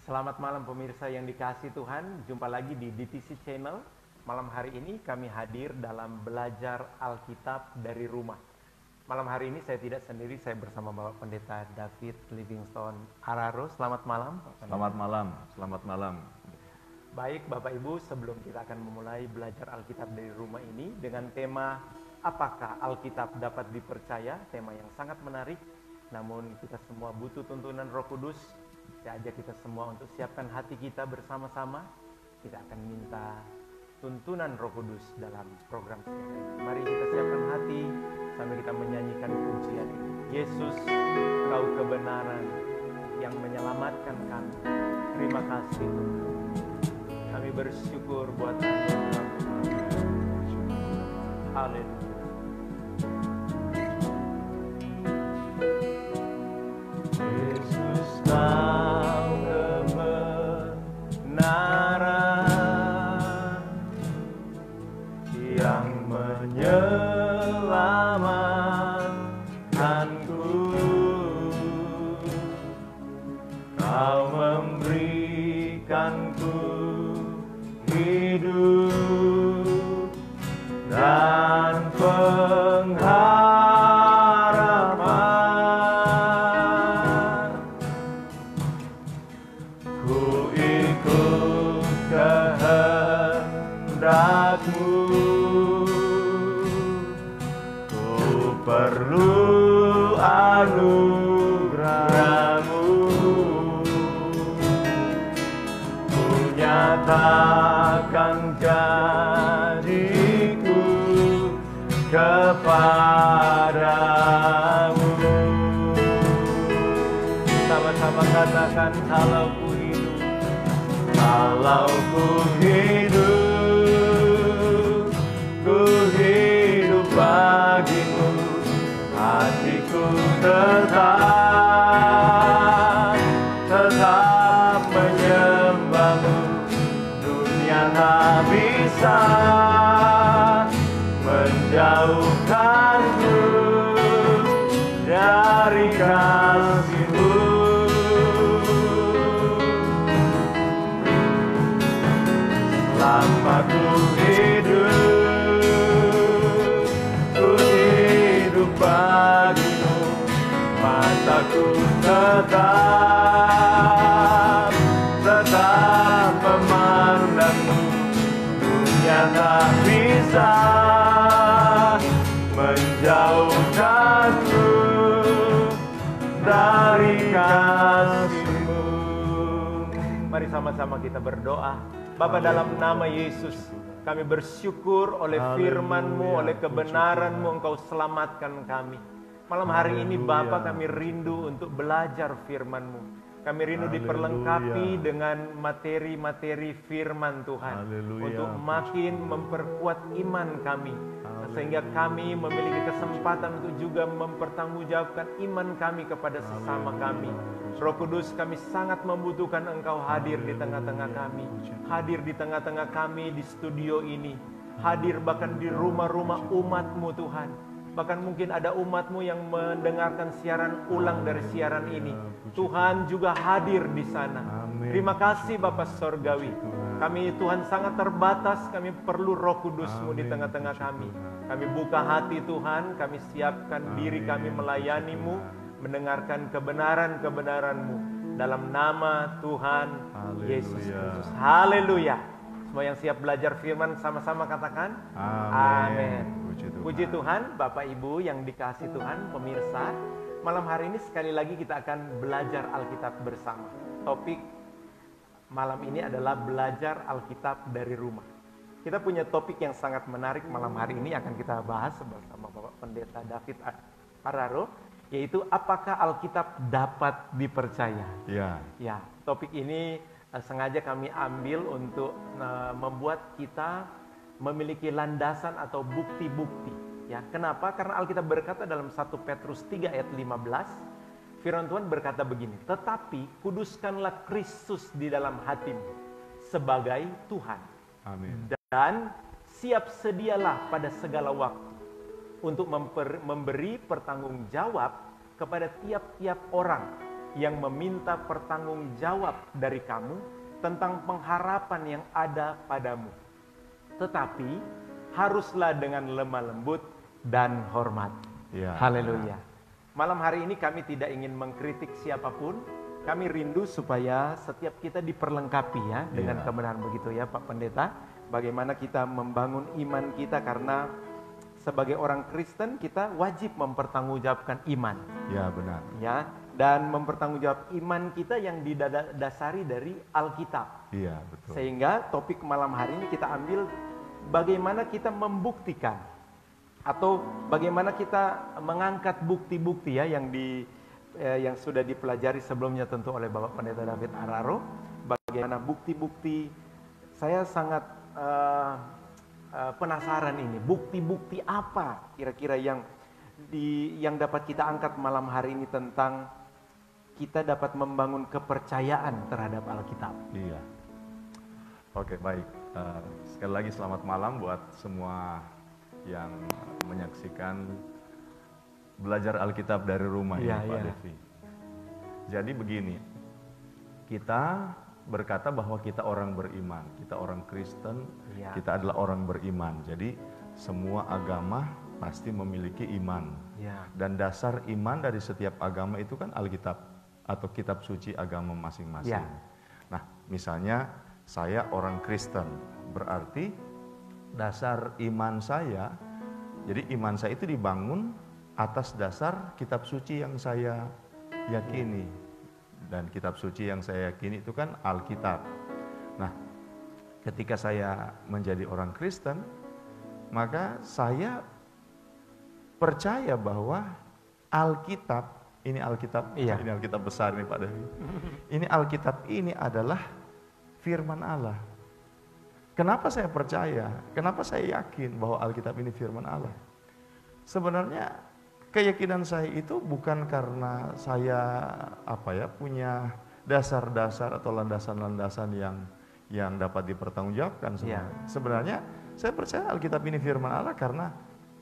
Selamat malam pemirsa yang dikasihi Tuhan. Jumpa lagi di DTC Channel. Malam hari ini kami hadir dalam belajar Alkitab dari rumah. Malam hari ini saya tidak sendiri, saya bersama Bapak Pendeta David Livingstone Araro. Selamat malam. Selamat malam, selamat malam. Baik Bapak Ibu, sebelum kita akan memulai belajar Alkitab dari rumah ini dengan tema apakah Alkitab dapat dipercaya, tema yang sangat menarik. Namun kita semua butuh tuntunan Roh Kudus. Saya ajak kita semua untuk siapkan hati kita bersama-sama. Kita akan minta tuntunan Roh Kudus dalam program siang ini. Mari kita siapkan hati sambil kita menyanyikan pujian ini. Yesus, Kau kebenaran yang menyelamatkan kami. Terima kasih Tuhan. Kami bersyukur buat anugerah. Haleluya. Yesus, Kau kebenaran yang menyelamatkanku. Kau memberikanku hidup dan pengharapan. Ku ikut kehendak-Mu, ku perlu anugerah-Mu. Ku nyatakan janjiku kepadamu. Sama-sama katakan, kalau ku hidup bagimu, hatiku tetap menyembahmu. Dunia tak bisa menjauhkanku dari kasih-Mu. Selama ku hidup bagimu, mataku tetap memandang-Mu. Dunia tak bisa menjauhkanku dari kasih-Mu. Mari sama-sama kita berdoa. Bapa, dalam nama Yesus, kami bersyukur oleh firman-Mu, oleh kebenaran-Mu, Engkau selamatkan kami. Malam hari ini Bapa, kami rindu untuk belajar firman-Mu. Kami rindu diperlengkapi dengan materi-materi firman Tuhan. Untuk makin memperkuat iman kami. Sehingga kami memiliki kesempatan untuk juga mempertanggungjawabkan iman kami kepada sesama kami. Roh Kudus, kami sangat membutuhkan Engkau hadir di tengah-tengah kami. Hadir di tengah-tengah kami di studio ini. Hadir bahkan di rumah-rumah umat-Mu Tuhan. Bahkan mungkin ada umat-Mu yang mendengarkan siaran ulang dari siaran ini. Tuhan juga hadir di sana. Terima kasih Bapa Sorgawi. Kami Tuhan sangat terbatas, kami perlu Roh Kudus-Mu di tengah-tengah kami. Kami buka hati Tuhan, kami siapkan diri kami melayani-Mu, mendengarkan kebenaran-kebenaran-Mu. Dalam nama Tuhan Yesus Kristus. Haleluya. Semua yang siap belajar firman sama-sama katakan amin. Puji Tuhan, Bapak Ibu yang dikasihi Tuhan, pemirsa. Malam hari ini sekali lagi kita akan belajar Alkitab bersama. Topik malam ini adalah belajar Alkitab dari rumah. Kita punya topik yang sangat menarik malam hari ini akan kita bahas bersama Bapak Pendeta David Araro, yaitu apakah Alkitab dapat dipercaya? Ya, topik ini sengaja kami ambil untuk membuat kita memiliki landasan atau bukti-bukti. Ya, kenapa? Karena Alkitab berkata dalam 1 Petrus 3 ayat 15, firman Tuhan berkata begini, "Tetapi kuduskanlah Kristus di dalam hatimu sebagai Tuhan." Amin. Dan siap sedialah pada segala waktu untuk memberi pertanggungjawab kepada tiap-tiap orang yang meminta pertanggungjawab dari kamu tentang pengharapan yang ada padamu. Tetapi haruslah dengan lemah lembut dan hormat. Ya. Haleluya. Malam hari ini kami tidak ingin mengkritik siapapun. Kami rindu supaya setiap kita diperlengkapi ya dengan kebenaran, begitu ya Pak Pendeta. Bagaimana kita membangun iman kita, karena sebagai orang Kristen kita wajib mempertanggungjawabkan iman. Ya, benar. Ya, dan mempertanggungjawab iman kita yang didasari dari Alkitab. Iya, betul. Sehingga topik malam hari ini kita ambil bagaimana kita membuktikan atau bagaimana kita mengangkat bukti-bukti ya yang sudah dipelajari sebelumnya tentu oleh Bapak Pendeta David Araro. Bagaimana bukti-bukti, saya sangat penasaran ini, bukti-bukti apa kira-kira yang dapat kita angkat malam hari ini tentang kita dapat membangun kepercayaan terhadap Alkitab. Iya. Oke, baik. Sekali lagi selamat malam buat semua yang menyaksikan belajar Alkitab dari rumah ini, Pak Devi. Jadi begini, kita berkata bahwa kita orang beriman, kita orang Kristen, kita adalah orang beriman. Jadi semua agama pasti memiliki iman. Dan dasar iman dari setiap agama itu kan Alkitab atau kitab suci agama masing-masing. Nah, misalnya saya orang Kristen, berarti dasar iman saya, jadi iman saya itu dibangun atas dasar kitab suci yang saya yakini. Dan kitab suci yang saya yakini itu kan Alkitab. Nah, ketika saya menjadi orang Kristen, maka saya percaya bahwa Alkitab, ini Alkitab, ini Alkitab besar nih Pak Devi. Ini Alkitab ini adalah firman Allah. Kenapa saya percaya? Kenapa saya yakin bahwa Alkitab ini firman Allah? Sebenarnya keyakinan saya itu bukan karena saya punya dasar-dasar atau landasan-landasan yang dapat dipertanggungjawabkan sebenarnya. Sebenarnya saya percaya Alkitab ini firman Allah karena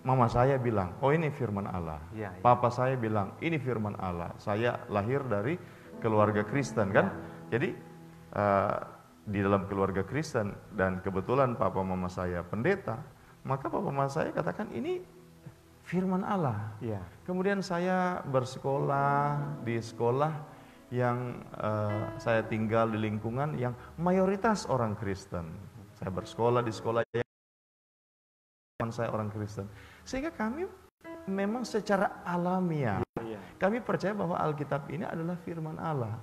mama saya bilang, oh ini firman Allah. Papa saya bilang, ini firman Allah. Saya lahir dari keluarga Kristen kan. Jadi di dalam keluarga Kristen dan kebetulan papa mama saya pendeta, maka papa mama saya katakan ini firman Allah. Kemudian saya bersekolah di sekolah yang saya tinggal di lingkungan yang mayoritas orang Kristen. Saya bersekolah di sekolah yang saya orang Kristen. Sehingga kami memang secara alamiah kami percaya bahwa Alkitab ini adalah firman Allah.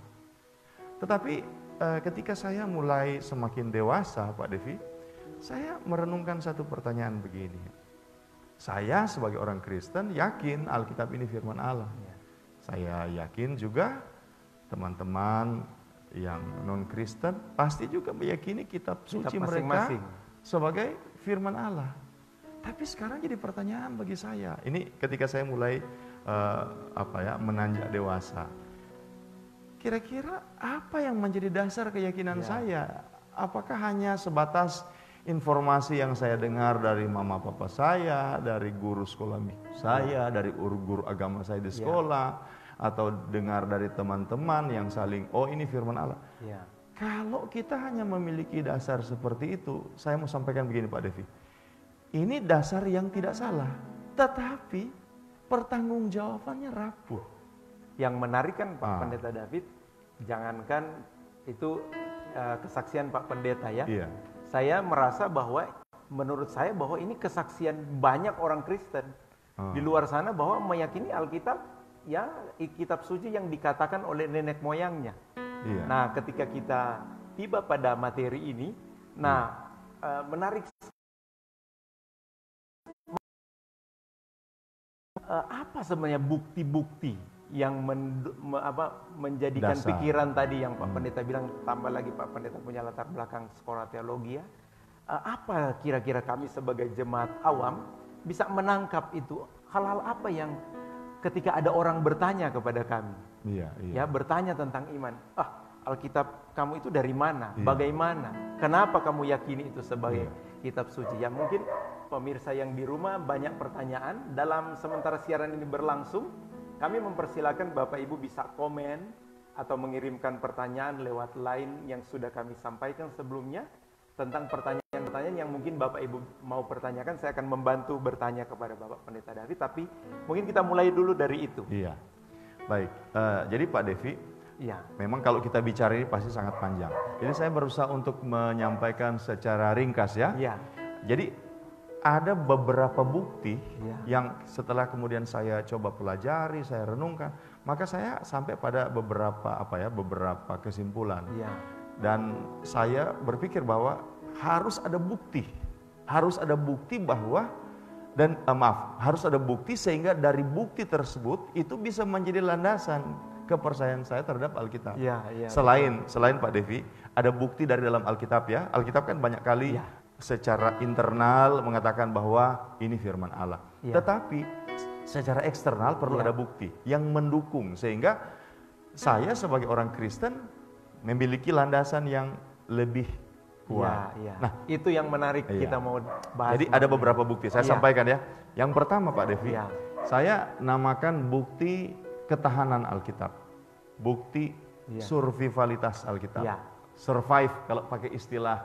Tetapi ketika saya mulai semakin dewasa, Pak Devi, saya merenungkan satu pertanyaan begini. Saya sebagai orang Kristen yakin Alkitab ini firman Allah. Saya yakin juga teman-teman yang non-Kristen pasti juga meyakini kitab suci mereka sebagai firman Allah. Tapi sekarang jadi pertanyaan bagi saya. Ini ketika saya mulai menanjak dewasa. Kira-kira apa yang menjadi dasar keyakinan saya? Apakah hanya sebatas informasi yang saya dengar dari mama papa saya, dari guru sekolah saya, dari guru agama saya di sekolah, atau dengar dari teman-teman yang saling, oh ini firman Allah. Kalau kita hanya memiliki dasar seperti itu, saya mau sampaikan begini Pak Devi. Ini dasar yang tidak salah, tetapi pertanggungjawabannya rapuh. Yang menarik kan Pak Pendeta David, jangankan itu kesaksian Pak Pendeta ya. Saya merasa bahwa menurut saya bahwa ini kesaksian banyak orang Kristen di luar sana bahwa meyakini Alkitab ya kitab suci yang dikatakan oleh nenek moyangnya. Nah, ketika kita tiba pada materi ini, menarik apa sebenarnya bukti-bukti yang menjadikan dasar. Pikiran tadi yang Pak Pendeta bilang, tambah lagi Pak Pendeta punya latar belakang sekolah teologi ya. Apa kira-kira kami sebagai jemaat awam bisa menangkap itu? Hal-hal apa yang ketika ada orang bertanya kepada kami, ya bertanya tentang iman, Alkitab kamu itu dari mana? Bagaimana? Kenapa kamu yakini itu sebagai kitab suci? Ya mungkin pemirsa yang di rumah banyak pertanyaan. Dalam sementara siaran ini berlangsung, kami mempersilakan Bapak Ibu bisa komen atau mengirimkan pertanyaan lewat line yang sudah kami sampaikan sebelumnya tentang pertanyaan-pertanyaan yang mungkin Bapak Ibu mau pertanyakan. Saya akan membantu bertanya kepada Bapak Pendeta David, tapi mungkin kita mulai dulu dari itu. Iya, baik. Jadi Pak Devi, Iya. memang kalau kita bicara ini pasti sangat panjang. Jadi saya berusaha untuk menyampaikan secara ringkas ya. Iya. Jadi ada beberapa bukti Iya. yang setelah kemudian saya coba pelajari, saya renungkan, maka saya sampai pada beberapa kesimpulan. Iya. Dan saya berpikir bahwa harus ada bukti. Harus ada bukti bahwa harus ada bukti sehingga dari bukti tersebut itu bisa menjadi landasan kepercayaan saya terhadap Alkitab. Iya, iya. Selain Pak Devi, ada bukti dari dalam Alkitab ya. Alkitab kan banyak kali secara internal mengatakan bahwa ini firman Allah. Iya. Tetapi secara eksternal perlu ada bukti yang mendukung sehingga saya sebagai orang Kristen memiliki landasan yang lebih kuat. Iya. Nah, itu yang menarik kita mau bahas. jadi ada beberapa bukti. Saya sampaikan ya. Yang pertama Pak Devi, saya namakan bukti ketahanan Alkitab, bukti survivalitas Alkitab, survive kalau pakai istilah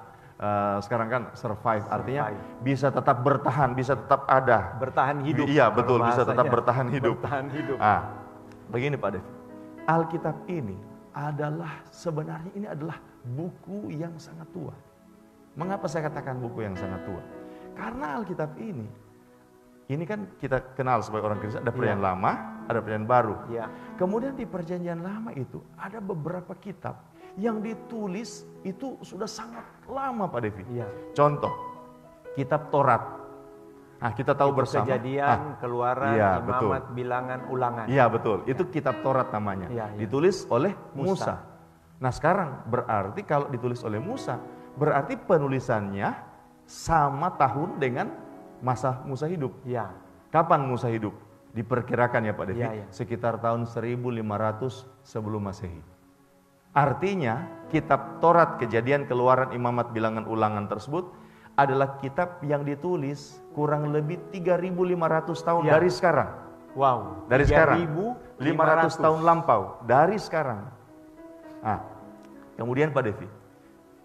sekarang kan survive artinya bisa tetap bertahan, bisa tetap ada, bertahan hidup. Iya betul, bisa tetap bertahan hidup. Bertahan hidup. Begini Pak Devi, Alkitab ini sebenarnya ini adalah buku yang sangat tua. Mengapa saya katakan buku yang sangat tua? Karena Alkitab ini kan kita kenal sebagai orang Kristen, ada perjanjian lama, ada perjanjian baru. Kemudian di perjanjian lama itu ada beberapa kitab yang ditulis itu sudah sangat lama Pak Devi. Contoh, kitab Taurat. Nah, kita tahu itu bersama Kejadian, Keluaran, Imamat, Bilangan, Ulangan. Iya betul, itu kitab Taurat namanya. Ditulis oleh Musa. Nah sekarang berarti kalau ditulis oleh Musa, berarti penulisannya sama tahun dengan masa Musa hidup. Kapan Musa hidup? Diperkirakan ya Pak Devi, sekitar tahun 1500 sebelum Masehi. Artinya kitab Taurat, Kejadian, Keluaran, Imamat, Bilangan, Ulangan tersebut adalah kitab yang ditulis kurang lebih 3.500 tahun dari sekarang. Wow. Dari sekarang. 500 tahun lampau dari sekarang. Nah, kemudian Pak Devi,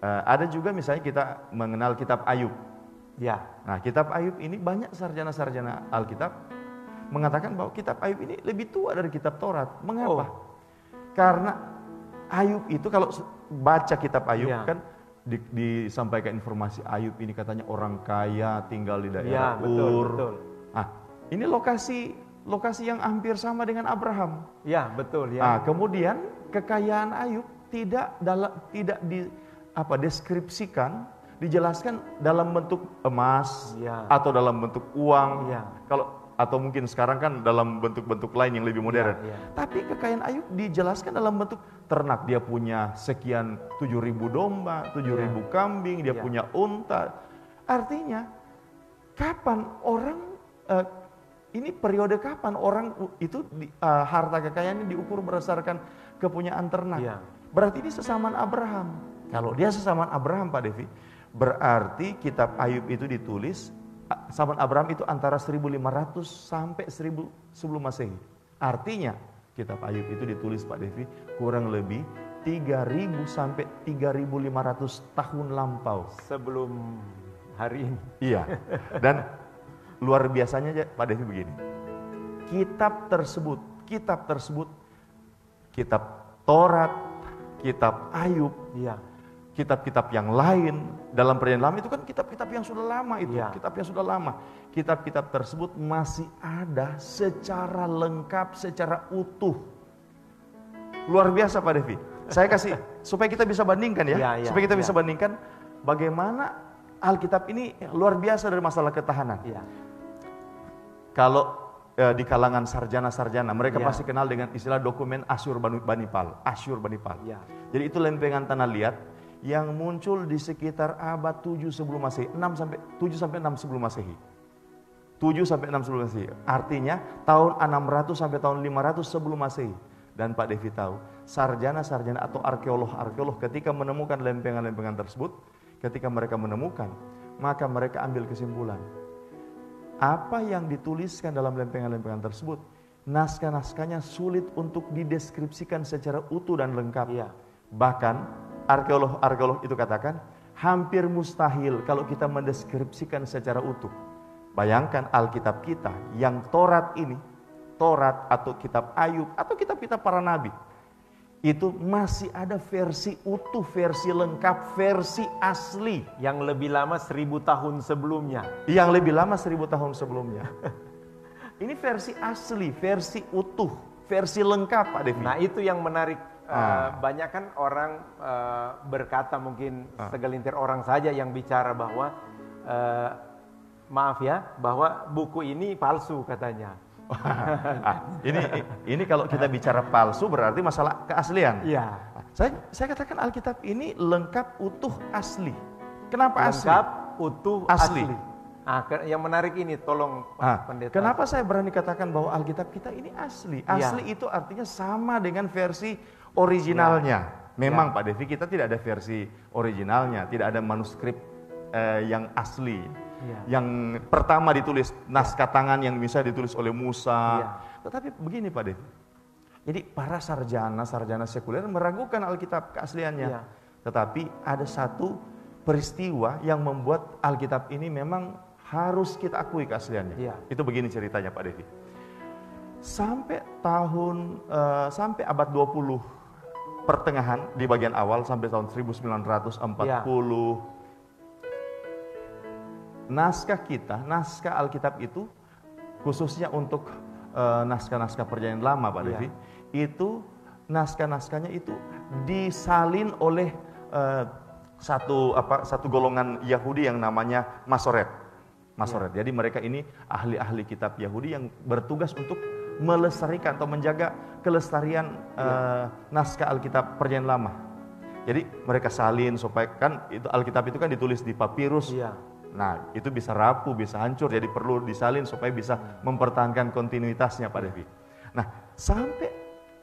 ada juga misalnya kita mengenal kitab Ayub. Nah, kitab Ayub ini banyak sarjana-sarjana Alkitab mengatakan bahwa kitab Ayub ini lebih tua dari kitab Taurat. Mengapa? Karena Ayub itu kalau baca kitab Ayub kan disampaikan informasi Ayub ini katanya orang kaya tinggal di daerah Ur. Betul. Nah, ini lokasi yang hampir sama dengan Abraham. Betul. Nah, kemudian kekayaan Ayub tidak deskripsikan, dijelaskan dalam bentuk emas atau dalam bentuk uang. Atau mungkin sekarang kan dalam bentuk-bentuk lain yang lebih modern. Tapi kekayaan Ayub dijelaskan dalam bentuk ternak. Dia punya sekian 7.000 domba, 7.000 kambing, dia punya unta. Artinya, kapan orang, ini periode kapan orang itu harta kekayaannya diukur berdasarkan kepunyaan ternak. Berarti ini sesamaan Abraham. Kalau dia sesamaan Abraham Pak Devi, berarti kitab Ayub itu ditulis zaman Abraham itu antara 1500 sampai 1000 sebelum Masehi. Artinya kitab Ayub itu ditulis Pak Devi kurang lebih 3000 sampai 3500 tahun lampau sebelum hari ini. Iya. Dan luar biasanya Pak Devi begini. Kitab tersebut, kitab Taurat, kitab Ayub, kitab-kitab yang lain dalam perjanjian lama itu kan kitab-kitab yang sudah lama itu, kitab yang sudah lama. Kitab-kitab tersebut masih ada secara lengkap, secara utuh. Luar biasa Pak Devi. Saya kasih supaya kita bisa bandingkan supaya kita bisa bandingkan bagaimana Alkitab ini luar biasa dari masalah ketahanan. Kalau di kalangan sarjana-sarjana mereka pasti kenal dengan istilah dokumen Asyurbanipal. Jadi itu lempengan tanah liat yang muncul di sekitar abad 7 sebelum Masehi, 7 sampai 6 sebelum Masehi. 7 sampai 6 sebelum Masehi. Artinya tahun 600 sampai tahun 500 sebelum Masehi. Dan Pak Devi tahu, sarjana-sarjana atau arkeolog ketika menemukan lempengan-lempengan tersebut, ketika mereka menemukan, maka mereka ambil kesimpulan. Apa yang dituliskan dalam lempengan-lempengan tersebut naskah-naskahnya sulit untuk dideskripsikan secara utuh dan lengkap. Iya. Bahkan arkeolog itu katakan hampir mustahil kalau kita mendeskripsikan secara utuh. Bayangkan Alkitab kita yang Taurat ini, Taurat atau kitab Ayub atau kitab-kitab para nabi, itu masih ada versi utuh, versi lengkap, versi asli. Yang lebih lama 1000 tahun sebelumnya. Yang lebih lama 1000 tahun sebelumnya. Ini versi asli, versi utuh, versi lengkap Pak Devi. Nah itu yang menarik. Banyak kan orang berkata, mungkin segelintir orang saja yang bicara bahwa maaf ya, bahwa buku ini palsu katanya. Ini kalau kita bicara palsu berarti masalah keaslian. Iya. Saya katakan Alkitab ini lengkap, utuh, asli. Kenapa asli? Lengkap, utuh, asli. Asli. Yang menarik ini, tolong pendeta. Kenapa saya berani katakan bahwa Alkitab kita ini asli? Asli itu artinya sama dengan versi originalnya. Memang Pak Devi, kita tidak ada versi originalnya, tidak ada manuskrip yang asli. Yang pertama ditulis naskah tangan yang bisa ditulis oleh Musa. Tetapi begini Pak Devi, jadi para sarjana sekuler meragukan Alkitab keasliannya. Tetapi ada satu peristiwa yang membuat Alkitab ini memang harus kita akui keasliannya. Itu begini ceritanya Pak Devi. Sampai abad 20 pertengahan, di bagian awal sampai tahun 1940, naskah Alkitab itu khususnya untuk naskah-naskah Perjanjian Lama Pak Devi, itu naskah-naskahnya itu disalin oleh satu golongan Yahudi yang namanya Masoret. Jadi mereka ini ahli-ahli kitab Yahudi yang bertugas untuk melestarikan atau menjaga kelestarian naskah Alkitab Perjanjian Lama. Jadi mereka salin supaya kan itu Alkitab itu kan ditulis di papirus. Nah, itu bisa rapuh, bisa hancur, jadi perlu disalin supaya bisa mempertahankan kontinuitasnya Pak Devi. Nah, sampai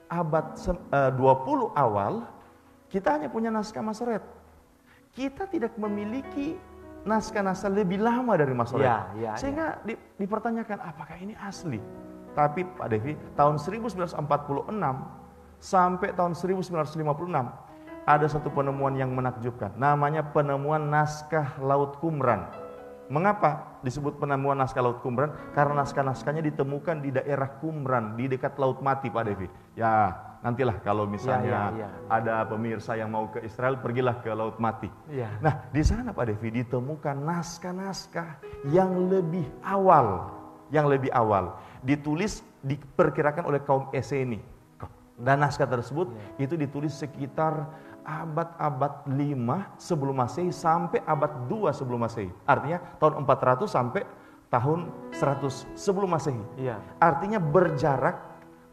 abad 20 awal, kita hanya punya naskah Masoret. Kita tidak memiliki naskah-naskah lebih lama dari Masoret. Sehingga dipertanyakan, apakah ini asli? Tapi Pak Devi, tahun 1946 sampai tahun 1956, ada satu penemuan yang menakjubkan, namanya penemuan naskah Laut Qumran. Mengapa disebut penemuan naskah Laut Qumran? Karena naskah-naskahnya ditemukan di daerah Qumran, di dekat Laut Mati Pak Devi. Ya, nantilah kalau misalnya ada pemirsa yang mau ke Israel, pergilah ke Laut Mati. Nah, di sana Pak Devi ditemukan naskah-naskah yang lebih awal, ditulis, diperkirakan oleh kaum Esseni. Dan naskah tersebut itu ditulis sekitar abad 5 sebelum Masehi sampai abad 2 sebelum Masehi. Artinya tahun 400 sampai tahun 100 sebelum Masehi. Artinya berjarak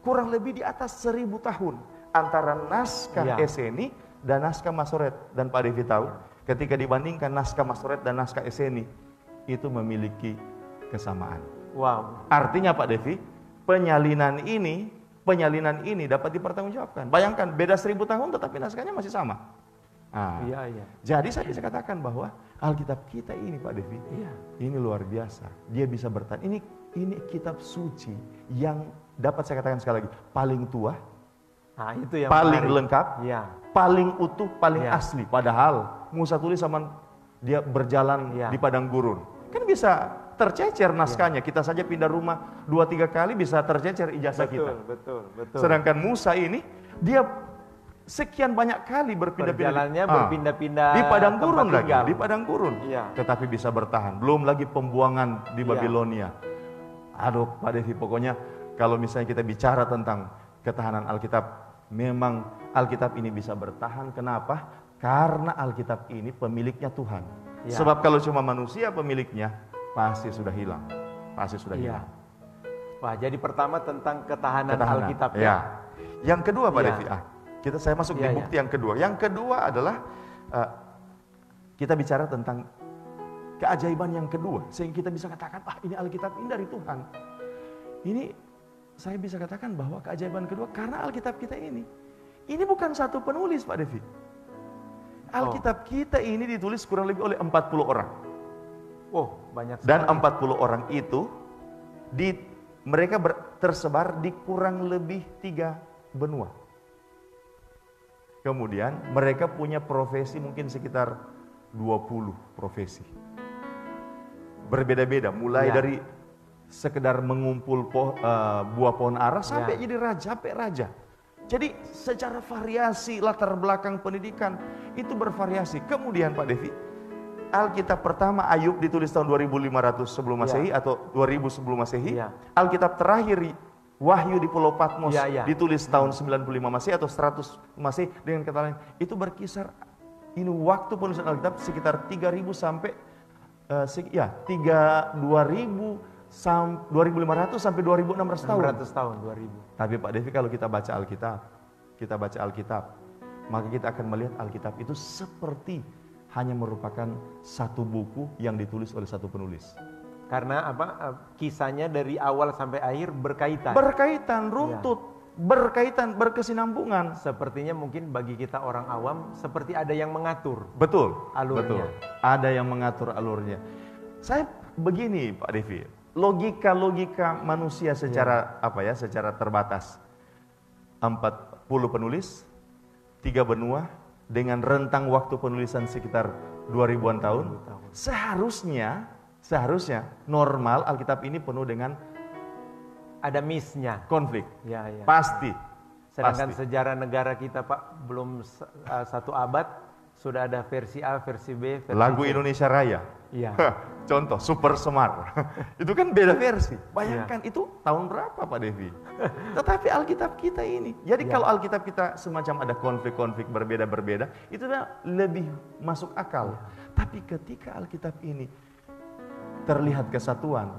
kurang lebih di atas 1000 tahun antara naskah Esseni dan naskah Masoret. Dan Pak Devi tahu, ketika dibandingkan naskah Masoret dan naskah Esseni, itu memiliki kesamaan. Artinya Pak Devi, penyalinan ini dapat dipertanggungjawabkan. Bayangkan beda 1000 tahun tetapi naskahnya masih sama. Jadi saya bisa katakan bahwa Alkitab kita ini Pak Devi, ini luar biasa. Dia bisa bertahan. Ini kitab suci yang dapat saya katakan sekali lagi, paling tua, itu yang paling menarik. lengkap, paling utuh, paling asli. Padahal Musa tulis zaman dia berjalan di padang gurun. Kan bisa tercecer naskahnya. Kita saja pindah rumah 2-3 kali bisa tercecer ijazah kita. Betul. Sedangkan Musa ini dia sekian banyak kali berpindah-pindah di padang gurun lagi, di padang gurun. Tetapi bisa bertahan. Belum lagi pembuangan di Babilonia. Aduh Pak Devi, pokoknya kalau misalnya kita bicara tentang ketahanan Alkitab, memang Alkitab ini bisa bertahan. Kenapa? Karena Alkitab ini pemiliknya Tuhan. Sebab kalau cuma manusia pemiliknya, pasti sudah hilang. Wah, jadi pertama tentang ketahanan Alkitab. Yang kedua Pak Devi, saya masuk di bukti yang kedua. Yang kedua adalah kita bicara tentang keajaiban yang kedua, sehingga kita bisa katakan, ini Alkitab ini dari Tuhan. Ini saya bisa katakan bahwa keajaiban kedua karena Alkitab kita ini bukan satu penulis Pak Devi. Alkitab kita ini ditulis kurang lebih oleh 40 orang. Banyak sekali. Dan 40 orang itu mereka tersebar di kurang lebih 3 benua. Kemudian mereka punya profesi mungkin sekitar 20 profesi. Berbeda-beda, mulai dari sekedar mengumpul buah pohon ara sampai jadi raja, sampai raja. Jadi secara variasi latar belakang pendidikan itu bervariasi. Kemudian Pak Devi, Alkitab pertama Ayub ditulis tahun 2500 sebelum Masehi atau 2000 sebelum Masehi. Alkitab terakhir Wahyu di Pulau Patmos ditulis tahun 95 Masehi atau 100 Masehi. Dengan kata lain, itu berkisar ini waktu penulisan Alkitab sekitar 3000 sampai 2500 sampai 2600 tahun. 600 tahun, 2000. Tapi Pak Devi, kalau kita baca Alkitab, maka kita akan melihat Alkitab itu seperti hanya merupakan satu buku yang ditulis oleh satu penulis. Karena apa? Kisahnya dari awal sampai akhir berkaitan. Berkaitan, runtut, berkaitan, berkesinambungan. Sepertinya mungkin bagi kita orang awam seperti ada yang mengatur. Betul, alurnya. betul. Ada yang mengatur alurnya. Saya begini Pak Devi, logika manusia secara secara terbatas. 40 penulis, 3 benua, dengan rentang waktu penulisan sekitar 2000-an tahun. Seharusnya normal Alkitab ini penuh dengan ada miss-nya, konflik. Ya. Pasti. Sedangkan sejarah negara kita Pak belum 1 abad sudah ada versi A, versi B, versi Lagu C. Indonesia Raya. Iya. Contoh Super Semar. Itu kan beda versi. Bayangkan itu tahun berapa Pak Devi? Tetapi Alkitab kita ini. Jadi kalau Alkitab kita semacam ada konflik-konflik berbeda-berbeda, itu lebih masuk akal. Tapi ketika Alkitab ini terlihat kesatuan,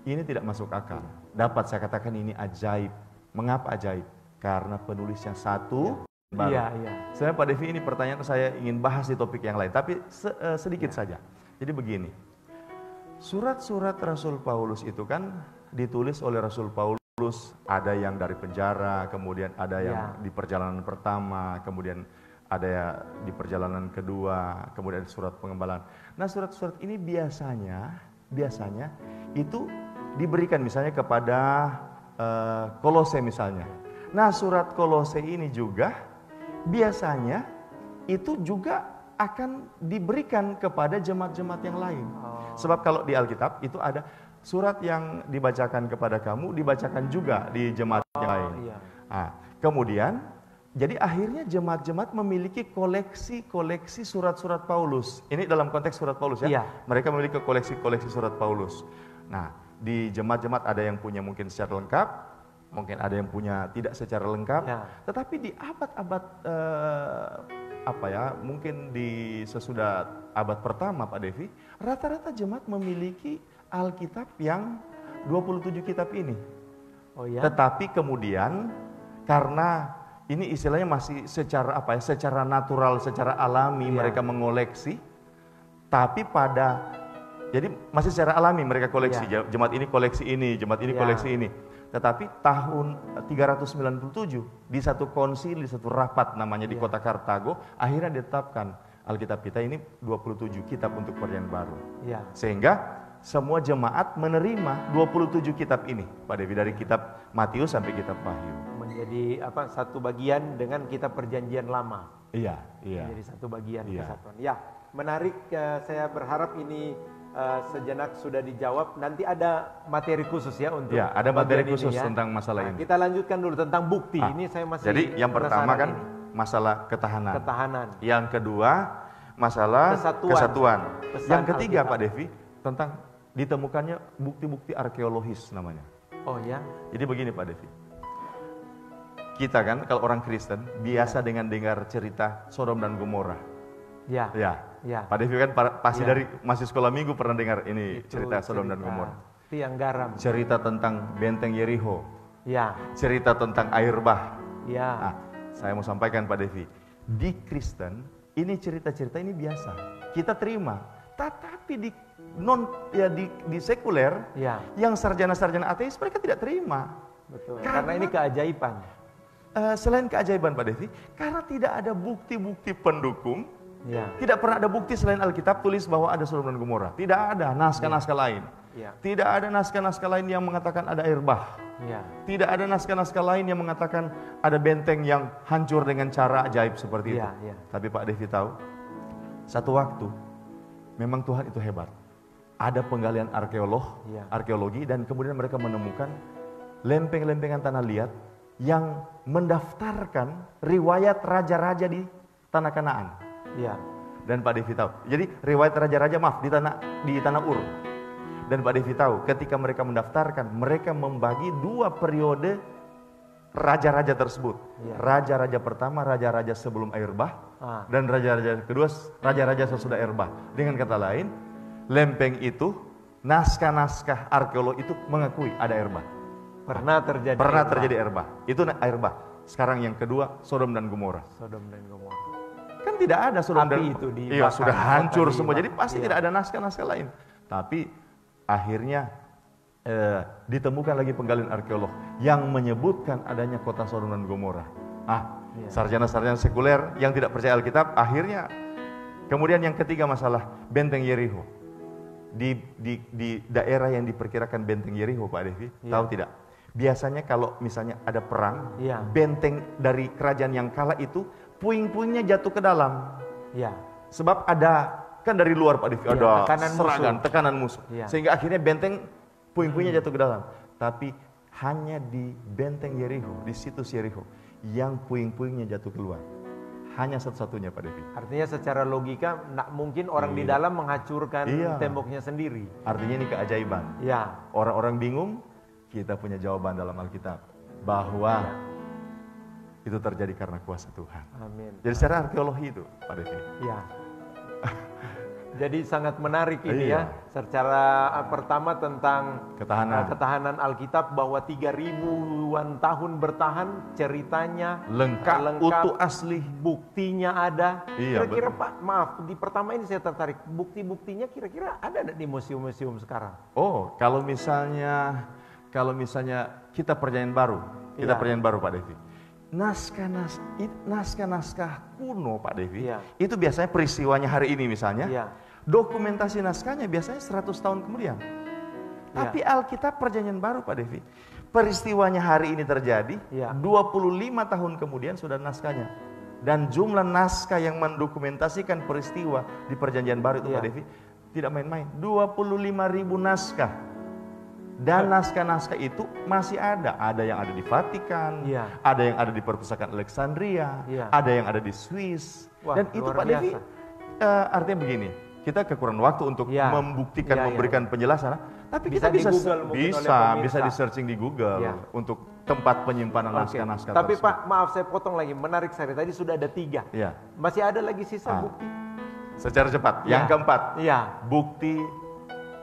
ini tidak masuk akal. Dapat saya katakan ini ajaib. Mengapa ajaib? Karena penulisnya satu. Iya. Saya Pak Devi, ini pertanyaan saya ingin bahas di topik yang lain, tapi sedikit saja. Jadi begini, surat-surat Rasul Paulus itu kan ditulis oleh Rasul Paulus, ada yang dari penjara, kemudian ada yang di perjalanan pertama, kemudian ada ya di perjalanan kedua, kemudian surat pengembalaan. Nah, surat-surat ini biasanya itu diberikan misalnya kepada Kolose misalnya. Nah, surat Kolose ini juga biasanya itu juga akan diberikan kepada jemaat-jemaat yang lain. Sebab kalau di Alkitab itu ada surat yang dibacakan kepada kamu, dibacakan juga di jemaat yang lain. Nah, kemudian, jadi akhirnya jemaat-jemaat memiliki koleksi-koleksi surat-surat Paulus. Ini dalam konteks surat Paulus ya. Mereka memiliki koleksi-koleksi surat Paulus. Nah, di jemaat-jemaat ada yang punya mungkin secara lengkap, mungkin ada yang punya tidak secara lengkap. Tetapi di abad-abad mungkin di sesudah abad pertama Pak Devi, rata-rata jemaat memiliki Alkitab yang 27 kitab ini. Tetapi kemudian karena ini istilahnya masih secara natural, secara alami mereka mengoleksi, tapi jadi masih secara alami mereka koleksi. Jemaat ini koleksi ini, jemaat ini koleksi ini. Tetapi tahun 397 di satu konsili, di satu rapat namanya di kota Kartago, akhirnya ditetapkan Alkitab kita ini 27 kitab untuk perjanjian baru. Sehingga semua jemaat menerima 27 kitab ini, Pak Devi, dari kitab Matius sampai kitab Wahyu. Menjadi satu bagian dengan kitab perjanjian lama. Iya. Menjadi satu bagian kesatuan. Ya, menarik. Saya berharap ini sejenak sudah dijawab. Nanti ada materi khusus ya untuk ada materi khusus tentang masalah ini. Kita lanjutkan dulu tentang bukti. Ini saya masih jadi yang pertama kan masalah ketahanan. Yang kedua masalah kesatuan. Yang ketiga Alkitab, Pak Devi, tentang ditemukannya bukti-bukti arkeologis namanya. Jadi begini Pak Devi, kita kan kalau orang Kristen biasa dengan dengar cerita Sodom dan Gomora. Pak Devi kan pasti dari masih sekolah minggu pernah dengar ini cerita Sodom dan Gomora. Tiang garam. Cerita tentang benteng Yeriho. Cerita tentang air bah. Nah, saya mau sampaikan Pak Devi, di Kristen ini cerita-cerita ini biasa, kita terima. Tetapi di sekuler, yang sarjana-sarjana ateis mereka tidak terima. Betul. Karena ini keajaiban. Selain keajaiban Pak Devi, karena tidak ada bukti-bukti pendukung. Tidak pernah ada bukti selain Alkitab tulis bahwa ada Sodom dan Gomora. Tidak ada naskah-naskah lain. Ya. Tidak ada naskah-naskah lain yang mengatakan ada air bah. Ya. Tidak ada naskah-naskah lain yang mengatakan ada benteng yang hancur dengan cara ajaib seperti itu. Ya. Tapi Pak Devi tahu, satu waktu memang Tuhan itu hebat. Ada penggalian arkeologi, dan kemudian mereka menemukan lempeng-lempengan tanah liat yang mendaftarkan riwayat raja-raja di tanah Kanaan. Ya. Dan Pak Devi tahu, jadi riwayat raja-raja di tanah Ur. Dan Pak Devi tahu, ketika mereka mendaftarkan, mereka membagi 2 periode raja-raja tersebut. Ya. Raja-raja pertama, raja-raja sebelum air bah, dan raja-raja kedua, raja-raja sesudah air bah. Dengan kata lain, lempeng itu, naskah-naskah arkeolog itu mengakui ada air bah. Pernah terjadi air bah. Itu air bah. Sekarang yang kedua, Sodom dan Gomora. Sodom dan Gomora. Kan tidak ada Sodom dan itu iya, sudah hancur semua. Jadi pasti iya. tidak ada naskah-naskah lain. Tapi akhirnya ditemukan lagi penggalian arkeolog yang menyebutkan adanya kota Sodom dan Gomora. Iya. Sarjana-sarjana sekuler yang tidak percaya Alkitab, akhirnya kemudian yang ketiga masalah benteng Yeriho. Di daerah yang diperkirakan benteng Yeriho, Pak Devi, tahu tidak? Biasanya kalau misalnya ada perang, benteng dari kerajaan yang kalah itu puing-puingnya jatuh ke dalam. Ya. Sebab ada, kan dari luar Pak Devi, ada serangan, tekanan musuh. Ya. Sehingga akhirnya benteng puing-puingnya jatuh ke dalam. Tapi hanya di benteng Yeriho, di situs Yeriho, yang puing-puingnya jatuh keluar. Hanya satu-satunya Pak Devi. Artinya secara logika, nak mungkin orang di dalam menghancurkan temboknya sendiri. Artinya ini keajaiban. Ya. Orang-orang bingung, kita punya jawaban dalam Alkitab. Bahwa itu terjadi karena kuasa Tuhan. Amin. Jadi secara arkeologi itu, Pak Devi. Ya. Jadi sangat menarik ini ya. Secara pertama tentang ketahanan Alkitab, bahwa 3000-an tahun bertahan, ceritanya lengkap, utuh, asli, buktinya ada. Kira-kira betul. Pak, maaf, di pertama ini saya tertarik. Bukti-buktinya kira-kira ada di museum-museum sekarang? Oh, kalau misalnya kita perjanjian baru, perjanjian baru Pak Devi. Naskah-naskah kuno Pak Devi, itu biasanya peristiwanya hari ini misalnya, dokumentasi naskahnya biasanya 100 tahun kemudian. Tapi Alkitab perjanjian baru Pak Devi, peristiwanya hari ini terjadi, 25 tahun kemudian sudah naskahnya. Dan jumlah naskah yang mendokumentasikan peristiwa di perjanjian baru itu Pak Devi, tidak main-main, 25.000 naskah. Dan naskah-naskah itu masih ada yang ada di Vatikan, ada yang ada di perpustakaan Alexandria, ada yang ada di Swiss. Wah, dan itu Pak Devi, artinya begini, kita kekurangan waktu untuk membuktikan, memberikan penjelasan, tapi bisa kita bisa di searching di Google untuk tempat penyimpanan naskah-naskah Tapi tersebut. Pak, maaf saya potong lagi, menarik sekali. Tadi sudah ada 3, masih ada lagi sisa bukti. Secara cepat, yang keempat, bukti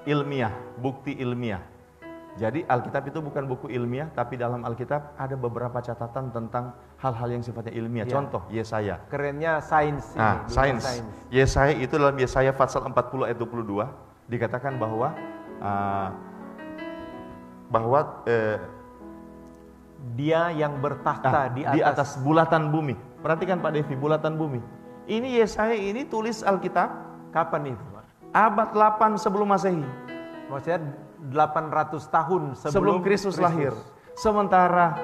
ilmiah. Jadi Alkitab itu bukan buku ilmiah, tapi dalam Alkitab ada beberapa catatan tentang hal-hal yang sifatnya ilmiah. Contoh, Yesaya. Kerennya sains. Sains. Yesaya itu dalam Yesaya pasal 40 ayat 22 dikatakan bahwa dia yang bertakhta di atas bulatan bumi. Perhatikan Pak Devi, bulatan bumi. Ini Yesaya ini tulis Alkitab kapan itu, Pak? Abad 8 sebelum Masehi. Maksudnya 800 tahun sebelum Kristus lahir. Sementara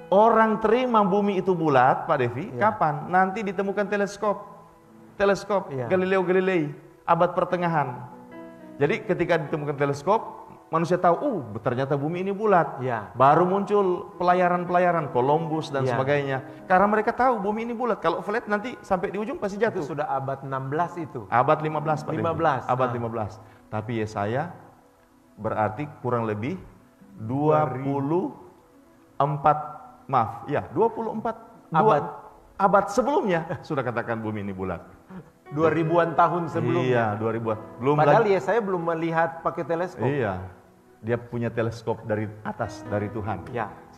orang terima bumi itu bulat, Pak Devi, kapan? Nanti ditemukan teleskop Galileo Galilei, abad pertengahan. Jadi ketika ditemukan teleskop, manusia tahu, ternyata bumi ini bulat. Baru muncul pelayaran Columbus dan sebagainya. Karena mereka tahu bumi ini bulat. Kalau flat nanti sampai di ujung pasti jatuh. Itu sudah abad 16 itu. Abad 15, Pak Devi. 15. Abad 15. Tapi Yesaya berarti kurang lebih 24 abad sebelumnya sudah katakan bumi ini bulat. 2000-an tahun sebelumnya. 2000-an. Padahal Yesaya belum melihat pakai teleskop. Dia punya teleskop dari atas, dari Tuhan.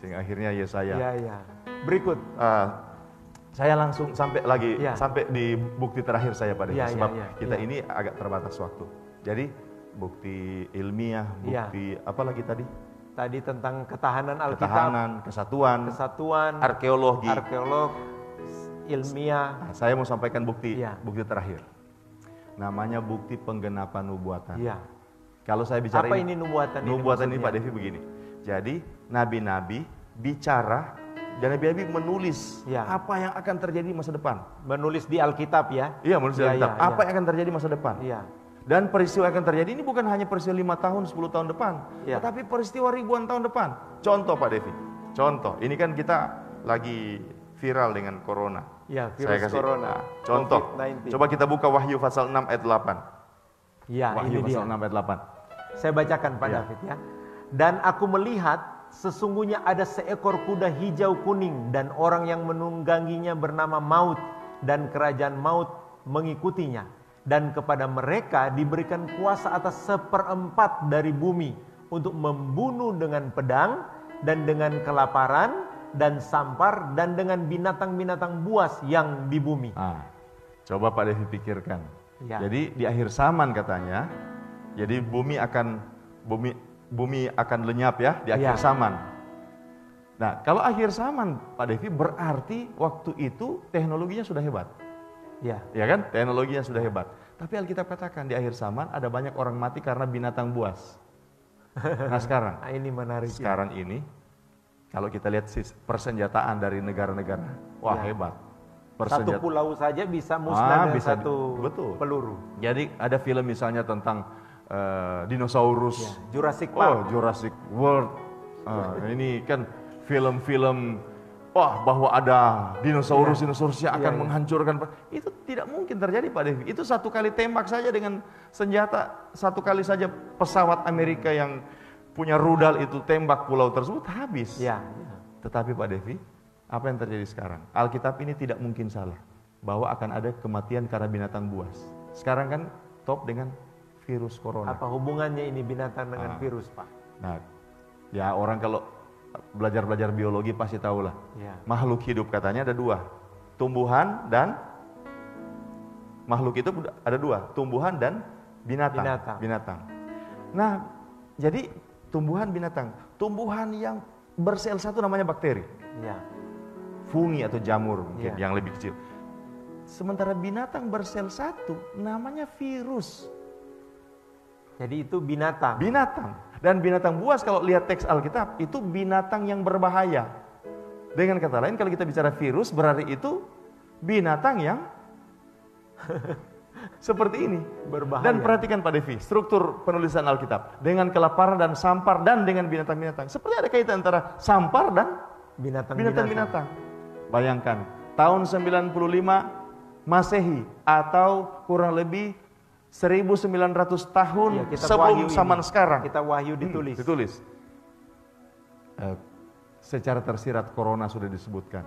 Sehingga akhirnya Yesaya. Berikut. Saya langsung sampai di bukti terakhir saya pada sebab kita ini agak terbatas waktu. Jadi bukti ilmiah, bukti apa lagi tadi? Tadi tentang ketahanan Alkitab, kesatuan, arkeologi, ilmiah. Saya mau sampaikan bukti terakhir. Namanya bukti penggenapan nubuatan. Kalau saya bicara Apa ini nubuatan ini nubuatan ini maksudnya? Pak Devi begini. Jadi nabi-nabi bicara dan nabi-nabi menulis Ya. apa yang akan terjadi masa depan. Menulis di Alkitab ya? Iya, menulis Ya, Alkitab. ya, Apa ya. yang akan terjadi masa depan. Iya. Dan peristiwa yang akan terjadi ini bukan hanya peristiwa 5 tahun, 10 tahun depan, Ya. tetapi peristiwa ribuan tahun depan. Contoh Pak Devi, contoh. Ini kan kita lagi viral dengan corona. Ya, Saya virus kasih corona. contoh. COVID-19. Coba kita buka Wahyu pasal 6 ayat 8. Ya, Wahyu ini dia. pasal 6 ayat 8. Saya bacakan Pak Ya. David ya. Dan aku melihat sesungguhnya ada seekor kuda hijau kuning dan orang yang menungganginya bernama Maut dan kerajaan Maut mengikutinya. Dan kepada mereka diberikan kuasa atas 1/4 dari bumi untuk membunuh dengan pedang dan dengan kelaparan dan sampar dan dengan binatang-binatang buas yang di bumi. Coba Pak Devi pikirkan. Ya. Jadi di akhir zaman katanya, jadi bumi akan lenyap ya di akhir Ya. zaman. Nah, kalau akhir zaman Pak Devi berarti waktu itu teknologinya sudah hebat. Ya. Ya kan? Teknologinya sudah hebat. Tapi Alkitab katakan di akhir zaman ada banyak orang mati karena binatang buas. Nah, sekarang Nah, ini menarik. Ya. sekarang ini kalau kita lihat persenjataan dari negara-negara, wah Ya. hebat. Satu pulau saja bisa musnah dengan bisa, satu betul. peluru. Jadi ada film misalnya tentang dinosaurus, Ya, Jurassic Park. Jurassic World. Ini kan film-film, bahwa ada dinosaurus yang akan Ya. menghancurkan. Itu tidak mungkin terjadi Pak Devi. Itu satu kali tembak saja dengan senjata, satu kali saja pesawat Amerika yang punya rudal itu tembak pulau tersebut habis. Ya, ya. Tetapi Pak Devi, apa yang terjadi sekarang? Alkitab ini tidak mungkin salah bahwa akan ada kematian karena binatang buas. Sekarang kan top dengan virus corona. Apa hubungannya ini binatang dengan virus, Pak? Nah, ya orang kalau belajar biologi pasti tahu lah. Ya. Makhluk hidup katanya ada dua, tumbuhan dan makhluk itu ada dua, tumbuhan dan binatang. Nah, jadi tumbuhan binatang, tumbuhan yang bersel satu namanya bakteri. Ya. Fungi atau jamur mungkin Ya. yang lebih kecil. Sementara binatang bersel satu namanya virus. Jadi itu binatang. Binatang. Dan binatang buas kalau lihat teks Alkitab itu binatang yang berbahaya. Dengan kata lain kalau kita bicara virus berarti itu binatang yang seperti ini. Berbahaya. Dan perhatikan Pak Devi, struktur penulisan Alkitab dengan kelaparan dan sampar dan dengan binatang-binatang. Seperti ada kaitan antara sampar dan binatang-binatang. Bayangkan, tahun 95 Masehi atau kurang lebih 1900 tahun sebelum zaman sekarang. Kita Wahyu ditulis. Ditulis. Secara tersirat corona sudah disebutkan.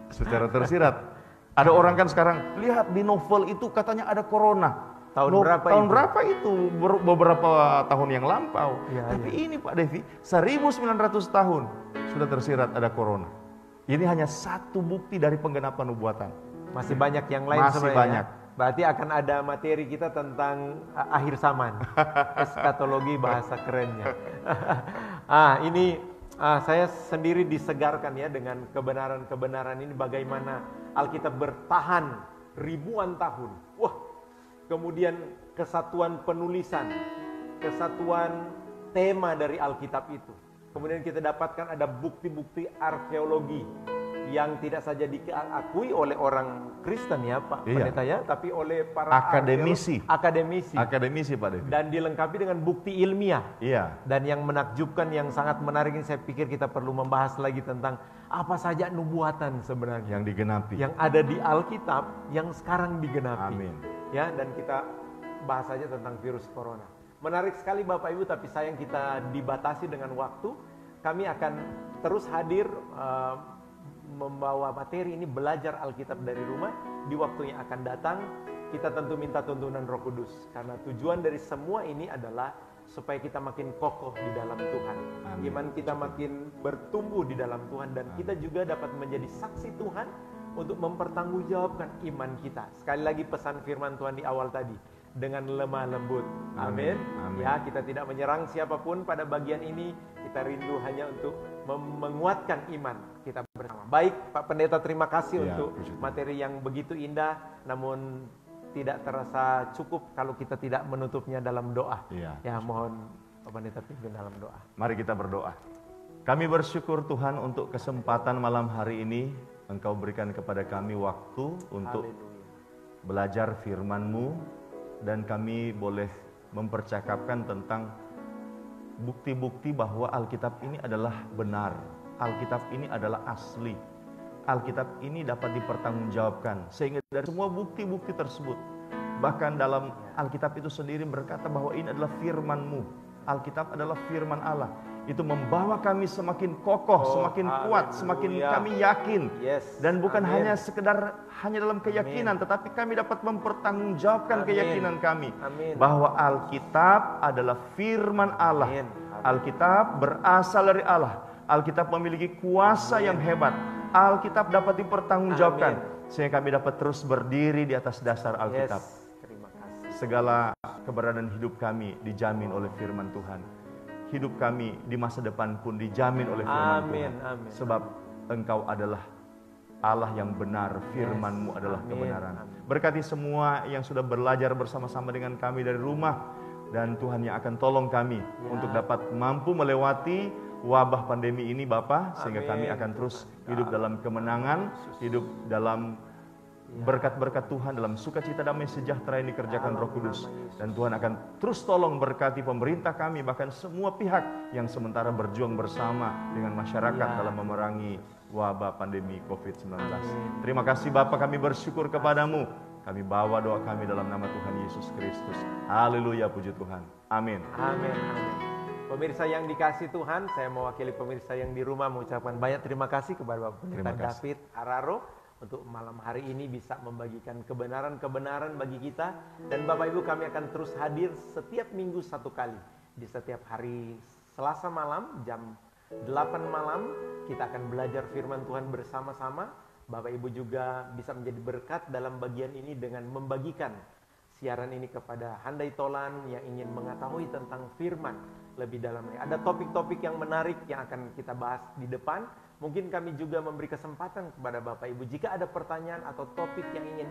Secara tersirat. Ada orang kan sekarang lihat di novel itu katanya ada corona. Tahun berapa itu? Beberapa tahun yang lampau. Ya, Tapi ini Pak Devi 1900 tahun sudah tersirat ada corona. Ini hanya satu bukti dari penggenapan nubuatan. Masih banyak yang lain Masih sebenarnya. banyak. Berarti akan ada materi kita tentang akhir zaman. Eskatologi bahasa kerennya. Ini saya sendiri disegarkan ya dengan kebenaran-kebenaran ini, bagaimana Alkitab bertahan ribuan tahun. Wah, kemudian kesatuan penulisan, kesatuan tema dari Alkitab itu. Kemudian kita dapatkan ada bukti-bukti arkeologi yang tidak saja diakui oleh orang Kristen ya Pak Pendeta ya, tapi oleh para akademisi. Akademisi Pak Devi. Dan dilengkapi dengan bukti ilmiah. Iya. Dan yang menakjubkan, yang sangat menarik ini, saya pikir kita perlu membahas lagi tentang apa saja nubuatan sebenarnya yang digenapi, yang ada di Alkitab yang sekarang digenapi. Amin. Ya, dan kita bahas saja tentang virus corona. Menarik sekali Bapak Ibu, tapi sayang kita dibatasi dengan waktu. Kami akan terus hadir membawa materi ini, belajar Alkitab dari rumah di waktu yang akan datang. Kita tentu minta tuntunan Roh Kudus, karena tujuan dari semua ini adalah supaya kita makin kokoh di dalam Tuhan. Amin. Iman kita makin bertumbuh di dalam Tuhan, dan kita juga dapat menjadi saksi Tuhan untuk mempertanggungjawabkan iman kita. Sekali lagi pesan firman Tuhan di awal tadi, dengan lemah lembut. Amin. Ya, kita tidak menyerang siapapun pada bagian ini. Kita rindu hanya untuk menguatkan iman kita bersama. Baik, Pak Pendeta, terima kasih untuk materi yang begitu indah, namun tidak terasa cukup kalau kita tidak menutupnya dalam doa. Iya. Ya, mohon Pak Pendeta pimpin dalam doa. Mari kita berdoa. Kami bersyukur Tuhan untuk kesempatan malam hari ini. Engkau berikan kepada kami waktu untuk Haleluya. belajar firman-Mu, dan kami boleh mempercakapkan tentang bukti-bukti bahwa Alkitab ini adalah benar. Alkitab ini adalah asli. Alkitab ini dapat dipertanggungjawabkan. Sehingga dari semua bukti-bukti tersebut, bahkan dalam Alkitab itu sendiri berkata bahwa ini adalah firman-Mu. Alkitab adalah firman Allah. Itu membawa kami semakin kokoh, semakin kuat, semakin kami yakin. Dan bukan hanya sekedar hanya dalam keyakinan, tetapi kami dapat mempertanggungjawabkan keyakinan kami. Bahwa Alkitab adalah firman Allah. Alkitab berasal dari Allah. Alkitab memiliki kuasa yang hebat. Alkitab dapat dipertanggungjawabkan. Sehingga kami dapat terus berdiri di atas dasar Alkitab. Terima kasih. Segala keberadaan hidup kami dijamin oleh firman Tuhan. Hidup kami di masa depan pun dijamin oleh firman Tuhan. Sebab Engkau adalah Allah yang benar, firman-Mu adalah kebenaran. Berkati semua yang sudah belajar bersama-sama dengan kami dari rumah, dan Tuhan yang akan tolong kami untuk dapat mampu melewati wabah pandemi ini Bapa, sehingga kami akan terus hidup dalam kemenangan, hidup dalam berkat-berkat Tuhan, dalam sukacita damai sejahtera yang dikerjakan Roh Kudus. Dan Tuhan akan terus tolong berkati pemerintah kami, bahkan semua pihak yang sementara berjuang bersama dengan masyarakat dalam memerangi wabah pandemi COVID-19. Terima kasih Bapa, kami bersyukur kepadamu. Kami bawa doa kami dalam nama Tuhan Yesus Kristus. Haleluya, puji Tuhan. Amin. Amin. Pemirsa yang dikasih Tuhan, saya mewakili pemirsa yang di rumah mengucapkan banyak terima kasih kepada Bapak Pendeta David Araro untuk malam hari ini bisa membagikan kebenaran-kebenaran bagi kita. Dan Bapak Ibu, kami akan terus hadir setiap minggu satu kali. Di setiap hari Selasa malam jam 8 malam kita akan belajar firman Tuhan bersama-sama. Bapak Ibu juga bisa menjadi berkat dalam bagian ini dengan membagikan siaran ini kepada handai tolan yang ingin mengetahui tentang firman lebih dalamnya. Ada topik-topik yang menarik yang akan kita bahas di depan. Mungkin kami juga memberi kesempatan kepada Bapak Ibu, jika ada pertanyaan atau topik yang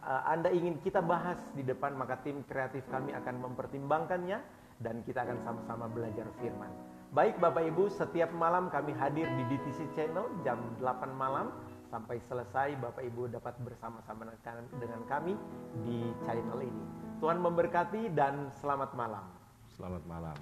Anda ingin kita bahas di depan, maka tim kreatif kami akan mempertimbangkannya dan kita akan sama-sama belajar firman. Baik Bapak Ibu, setiap malam kami hadir di DTC Channel jam 8 malam. Sampai selesai Bapak Ibu dapat bersama-sama dengan kami di channel ini. Tuhan memberkati dan selamat malam. Selamat malam.